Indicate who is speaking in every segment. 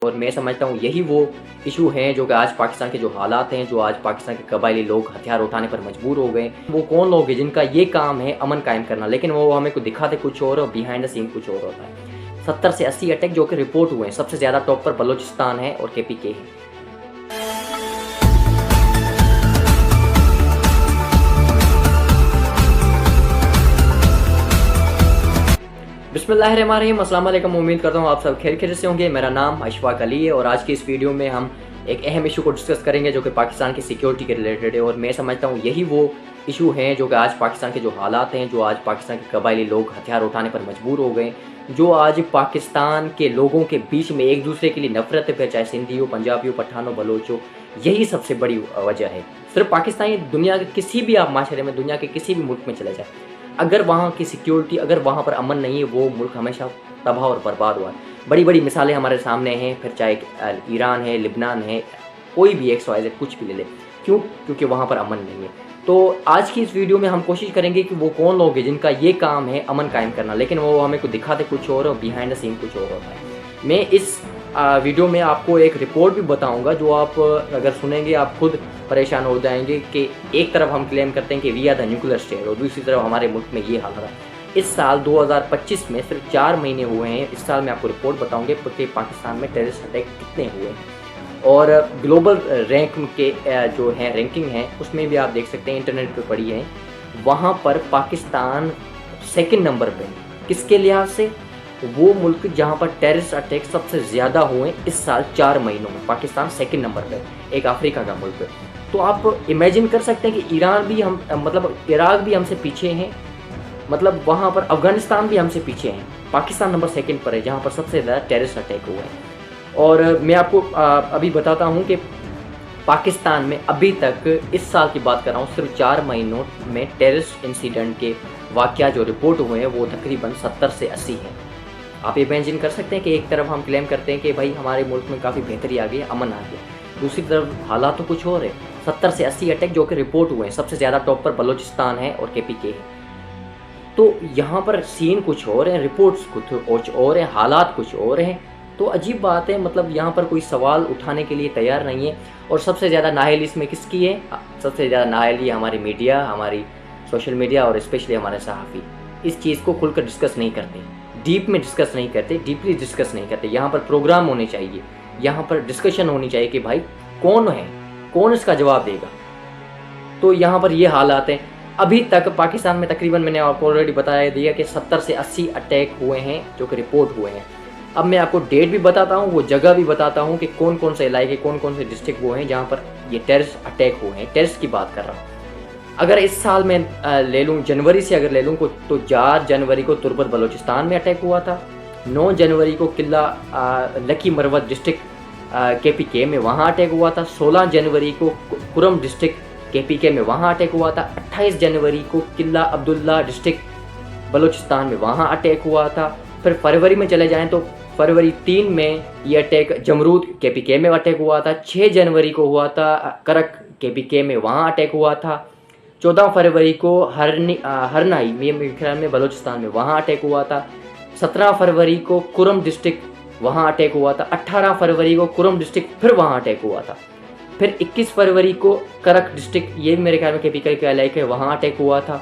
Speaker 1: और मैं समझता हूँ यही वो इशू हैं जो कि आज पाकिस्तान के जो हालात हैं, जो आज पाकिस्तान के कबायली लोग हथियार उठाने पर मजबूर हो गए। वो कौन लोग हैं जिनका ये काम है अमन कायम करना, लेकिन वो हमें को दिखाते कुछ और बिहाइंड द सीन कुछ और होता है। 70 से 80 अटैक जो कि रिपोर्ट हुए हैं, सबसे ज़्यादा टॉप पर बलूचिस्तान है और KPK है। बिस्मिल्लाहिर्रहमानिर्रहीम, अस्सलाम वालेकुम। उम्मीद करता हूँ आप सब खैरियत से होंगे। मेरा नाम अशफाक अली है और आज की इस वीडियो में हम एक अहम इशू को डिस्कस करेंगे जो कि पाकिस्तान की सिक्योरिटी के रिलेटेड है। और मैं समझता हूँ यही वो इशू हैं जो कि आज पाकिस्तान के जो हालात हैं, जो आज पाकिस्तान के कबायली लोग हथियार उठाने पर मजबूर हो गए, जो आज पाकिस्तान के लोगों के बीच में एक दूसरे के लिए नफरत है, चाहे सिंधी हो, पंजाबी हो, पठान हो, बलोच हो, यही सबसे बड़ी वजह है। सिर्फ पाकिस्तान, दुनिया के किसी भी आप माशरे में, दुनिया के किसी भी मुल्क में चले जाए, अगर वहाँ की सिक्योरिटी, अगर वहाँ पर अमन नहीं है, वो मुल्क हमेशा तबाह और बर्बाद हुआ है। बड़ी बड़ी मिसालें हमारे सामने हैं, फिर चाहे ईरान है, लिबनान है, कोई भी XYZ कुछ भी ले ले। क्यों? क्योंकि वहाँ पर अमन नहीं है। तो आज की इस वीडियो में हम कोशिश करेंगे कि वो कौन लोग हैं जिनका ये काम है अमन कायम करना, लेकिन वो हमें को दिखाते कुछ और बिहाइंड द सीन कुछ और होता है। मैं इस वीडियो में आपको एक रिपोर्ट भी बताऊंगा जो आप अगर सुनेंगे आप खुद परेशान हो जाएंगे कि एक तरफ हम क्लेम करते हैं कि we are the nuclear state और दूसरी तरफ हमारे मुल्क में ये हाल रहा है। इस साल 2025 में सिर्फ 4 महीने हुए हैं। इस साल मैं आपको रिपोर्ट बताऊंगे कि पाकिस्तान में टेररिस्ट अटैक कितने हुए हैं। और ग्लोबल रैंक के जो है रैंकिंग है उसमें भी आप देख सकते हैं, इंटरनेट पे पड़ी है, वहाँ पर पाकिस्तान सेकंड नंबर पे। किसके लिहाज से? वो मुल्क जहाँ पर टेररिस्ट अटैक सबसे ज़्यादा हुए इस साल 4 महीनों में, पाकिस्तान सेकंड नंबर पे, एक अफ्रीका का मुल्क है। तो आप इमेजिन कर सकते हैं कि ईरान भी हम मतलब इराक भी हमसे पीछे हैं, मतलब वहाँ पर अफ़गानिस्तान भी हमसे पीछे हैं। पाकिस्तान नंबर सेकंड पर है जहाँ पर सबसे ज़्यादा टेररिस्ट अटैक हुए हैं। और मैं आपको अभी बताता हूँ कि पाकिस्तान में अभी तक, इस साल की बात कर रहा हूँ, सिर्फ 4 महीनों में टेररिस्ट इंसिडेंट के वाक़या जो रिपोर्ट हुए हैं वो तकरीबन 70 से 80 हैं। आप इमेजिन कर सकते हैं कि एक तरफ हम क्लेम करते हैं कि भाई हमारे मुल्क में काफ़ी बेहतरी आ गई, अमन आ गया, दूसरी तरफ हालात तो कुछ और है। 70 से 80 अटैक जो कि रिपोर्ट हुए हैं, सबसे ज़्यादा टॉप पर बलूचिस्तान है और KPK है। तो यहाँ पर सीन कुछ और है, रिपोर्ट्स कुछ और है, हालात कुछ और हैं। तो अजीब बात है, मतलब यहाँ पर कोई सवाल उठाने के लिए तैयार नहीं है। और सबसे ज़्यादा नाअहली इसमें किसकी है? सबसे ज़्यादा नाअहली हमारी मीडिया, हमारी सोशल मीडिया और स्पेशली हमारे सहाफ़ी इस चीज़ को खुलकर डिस्कस नहीं करते, डीप में डिस्कस नहीं करते, डीपली डिस्कस नहीं करते। यहाँ पर प्रोग्राम होने चाहिए, यहाँ पर डिस्कशन होनी चाहिए कि भाई कौन है, कौन इसका जवाब देगा। तो यहाँ पर ये हालात हैं। अभी तक पाकिस्तान में तकरीबन, मैंने आपको ऑलरेडी बताया दिया कि 70 से 80 अटैक हुए हैं जो कि रिपोर्ट हुए हैं। अब मैं आपको डेट भी बताता हूँ, वो जगह भी बताता हूँ कि कौन कौन से इलाके, कौन कौन से डिस्ट्रिक्ट वो हैं जहाँ पर ये टेररिस्ट अटैक हुए हैं। टेररिस्ट की बात कर रहा हूँ। अगर इस साल में ले लूँ, जनवरी से अगर ले लूँ तो 4 जनवरी को तुर्बत बलूचिस्तान में अटैक हुआ था। 9 जनवरी को किला लकी मरवत डिस्ट्रिक्ट KPK में वहाँ अटैक हुआ था। 16 जनवरी को कुरम डिस्ट्रिक्ट KPK में वहाँ अटैक हुआ था। 28 जनवरी को किला अब्दुल्ला डिस्ट्रिक्ट बलूचिस्तान में वहाँ अटैक हुआ था। फिर फरवरी में चले जाएँ तो फरवरी 3 में ये अटैक जमरूद KPK में अटैक हुआ था। 6 जनवरी को हुआ था करक KPK में, वहाँ अटैक हुआ था। 14 फरवरी को हरनाई मेरे ख्याल में बलूचिस्तान में, वहाँ अटैक हुआ था। 17 फरवरी को कुरम डिस्ट्रिक्ट वहाँ अटैक हुआ था। 18 फरवरी को कुरम डिस्ट्रिक्ट फिर वहाँ अटैक हुआ था। फिर 21 फरवरी को करक डिस्ट्रिक्ट, ये भी मेरे ख्याल में KPK के इलाके है, वहाँ अटैक हुआ था।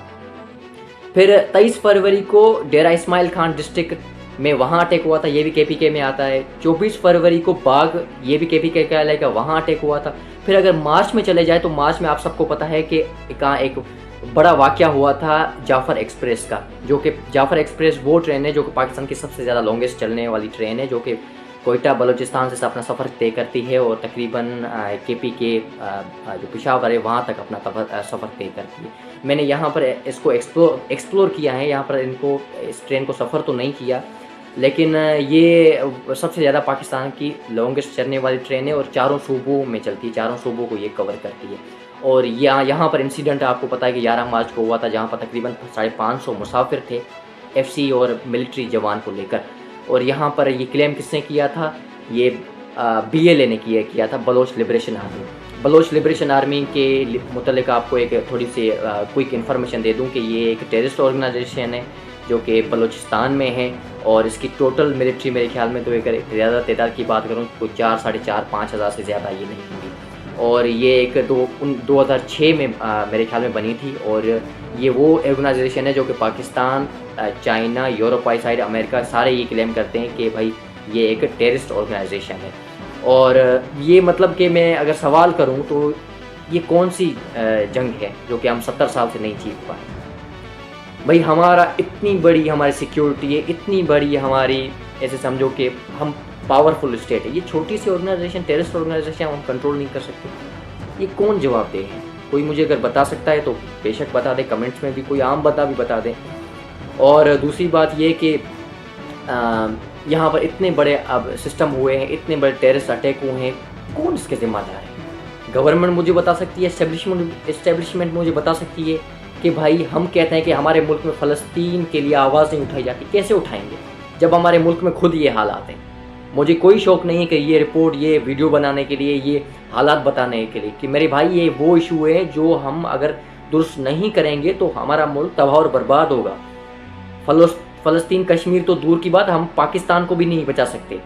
Speaker 1: फिर 23 फरवरी को डेरा इस्माइल खान डिस्ट्रिक्ट में वहाँ अटैक हुआ था, ये भी KPK में आता है। 24 फरवरी को बाग, ये भी KPK का इलाका, वहाँ अटैक हुआ था। फिर अगर मार्च में चले जाए तो मार्च में आप सबको पता है कि कहाँ एक बड़ा वाक़या हुआ था जाफ़र एक्सप्रेस का, जो कि जाफ़र एक्सप्रेस वो ट्रेन है जो कि पाकिस्तान की सबसे ज़्यादा लॉन्गेस्ट चलने वाली ट्रेन है, जो कि कोयटा बलूचिस्तान से अपना सफ़र तय करती है और तकरीबन KPK जो पेशावर है वहाँ तक अपना सफ़र तय करती है। मैंने यहाँ पर इसको एक्सप्लोर किया है, यहाँ पर इनको इस ट्रेन को सफ़र तो नहीं किया, लेकिन ये सबसे ज़्यादा पाकिस्तान की लॉन्गेस्ट चलने वाली ट्रेन है और 4 सूबों में चलती है, 4 सूबों को ये कवर करती है। और यहाँ पर इंसिडेंट आपको पता है कि 11 मार्च को हुआ था, जहाँ पर तकरीबन 550 मुसाफिर थे FC और मिलिट्री जवान को लेकर। और यहाँ पर ये क्लेम किसने किया था? ये BLA ने किया था, Baloch liberation army. Baloch liberation army के मुतल्लिक़ आपको एक थोड़ी सी क्विक इन्फॉर्मेशन दे दूँ कि ये एक टेररिस्ट ऑर्गेनाइजेशन है जो कि बलूचिस्तान में है, और इसकी टोटल मिलिट्री मेरे ख्याल में तो अगर ज़्यादा तादाद की बात करूँ तो 4 साढ़े 4-5 हज़ार से ज़्यादा ये नहीं होंगी। और ये एक 2006 में मेरे ख्याल में बनी थी, और ये वो ऑर्गेनाइजेशन है जो कि पाकिस्तान, चाइना, यूरोपाई साइड, अमेरिका सारे ये क्लेम करते हैं कि भाई ये एक टेररिस्ट ऑर्गेनाइजेशन है। और ये मतलब कि मैं अगर सवाल करूं तो ये कौन सी जंग है जो कि हम 70 साल से नहीं जीत पाए। भाई हमारा इतनी बड़ी हमारी सिक्योरिटी है, इतनी बड़ी हमारी, ऐसे समझो कि हम पावरफुल स्टेट है, ये छोटी सी ऑर्गेनाइजेशन, टेररिस्ट ऑर्गेनाइजेशन हम कंट्रोल नहीं कर सकते। ये कौन जवाब दे है? कोई मुझे अगर बता सकता है तो बेशक बता दे, कमेंट्स में भी कोई आम बता भी बता दे। और दूसरी बात ये कि यहाँ पर इतने बड़े अब सिस्टम हुए हैं, इतने बड़े टेररिस्ट अटैक हुए हैं, कौन इसके ज़िम्मेदार है? गवर्नमेंट मुझे बता सकती है, एस्टेब्लिशमेंट मुझे बता सकती है कि भाई हम कहते हैं कि हमारे मुल्क में फ़लस्तीन के लिए आवाज़ नहीं उठाई जाती। कैसे उठाएंगे जब हमारे मुल्क में खुद ये हालात हैं? मुझे कोई शौक़ नहीं है कि ये रिपोर्ट, ये वीडियो बनाने के लिए, ये हालात बताने के लिए कि मेरे भाई ये वो इशू है जो हम अगर दुरुस्त नहीं करेंगे तो हमारा मुल्क तबाह और बर्बाद होगा। फ़लस्तीन, कश्मीर तो दूर की बात, हम पाकिस्तान को भी नहीं बचा सकते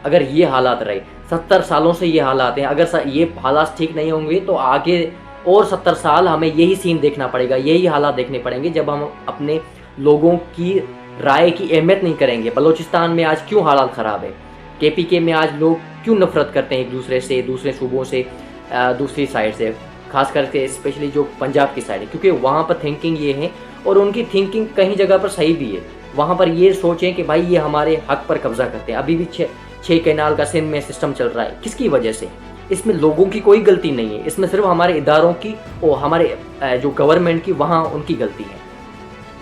Speaker 1: अगर ये हालात रहे। 70 सालों से ये हालात हैं, अगर ये हालात ठीक नहीं होंगे तो आगे और 70 साल हमें यही सीन देखना पड़ेगा, यही हालात देखने पड़ेंगे जब हम अपने लोगों की राय की अहमियत नहीं करेंगे। बलूचिस्तान में आज क्यों हालात ख़राब है? KPK में आज लोग क्यों नफ़रत करते हैं एक दूसरे से, दूसरे सूबों से, दूसरी साइड से, ख़ास करके स्पेशली जो पंजाब की साइड है, क्योंकि वहाँ पर थिंकिंग ये है, और उनकी थिंकिंग कहीं जगह पर सही भी है। वहाँ पर ये सोचें कि भाई ये हमारे हक पर कब्ज़ा करते हैं। अभी भी 6 कैनाल का सिंध में सिस्टम चल रहा है, किसकी वजह से? इसमें लोगों की कोई गलती नहीं है, इसमें सिर्फ हमारे इदारों की और हमारे जो गवर्नमेंट की, वहाँ उनकी गलती है।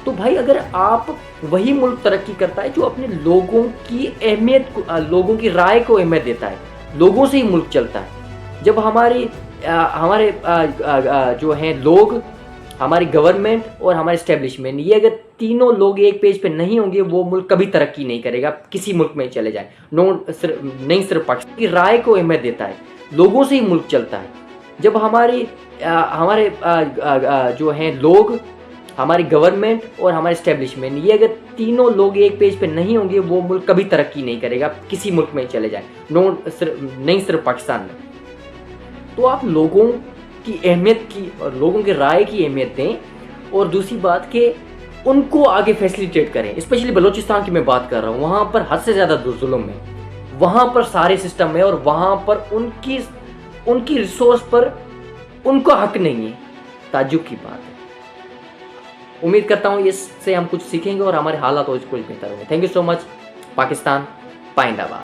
Speaker 1: तो भाई अगर आप, वही मुल्क तरक्की करता है जो अपने लोगों की अहमियत को, लोगों की राय को अहमियत देता है, लोगों से ही मुल्क चलता है। जब हमारे जो हैं लोग, हमारी गवर्नमेंट और हमारे इस्टेब्लिशमेंट, ये अगर तीनों लोग एक पेज पे नहीं होंगे, वो मुल्क कभी तरक्की नहीं करेगा, किसी मुल्क में चले जाए। नहीं सिर्फ पाकिस्तान की राय को अहमियत देता है, लोगों से ही मुल्क चलता है। जब हमारे जो हैं लोग, हमारी गवर्नमेंट और हमारे इस्टेब्लिशमेंट, ये अगर तीनों लोग एक पेज पे नहीं होंगे, वो मुल्क कभी तरक्की नहीं करेगा, किसी मुल्क में चले जाए, नहीं सिर्फ पाकिस्तान में। तो आप लोगों की अहमियत की और लोगों की राय की अहमियत दें, और दूसरी बात कि उनको आगे फैसिलिटेट करें। स्पेशली बलूचिस्तान की मैं बात कर रहा हूँ, वहाँ पर हद से ज़्यादा जुल्म है, वहाँ पर सारे सिस्टम है, और वहाँ पर उनकी रिसोर्स पर उनका हक नहीं है। ताज्जुब की बात है। उम्मीद करता हूँ इससे हम कुछ सीखेंगे और हमारे हालात और कुछ बेहतर होंगे। Thank you so much. Pakistan, पाइंदाबाद।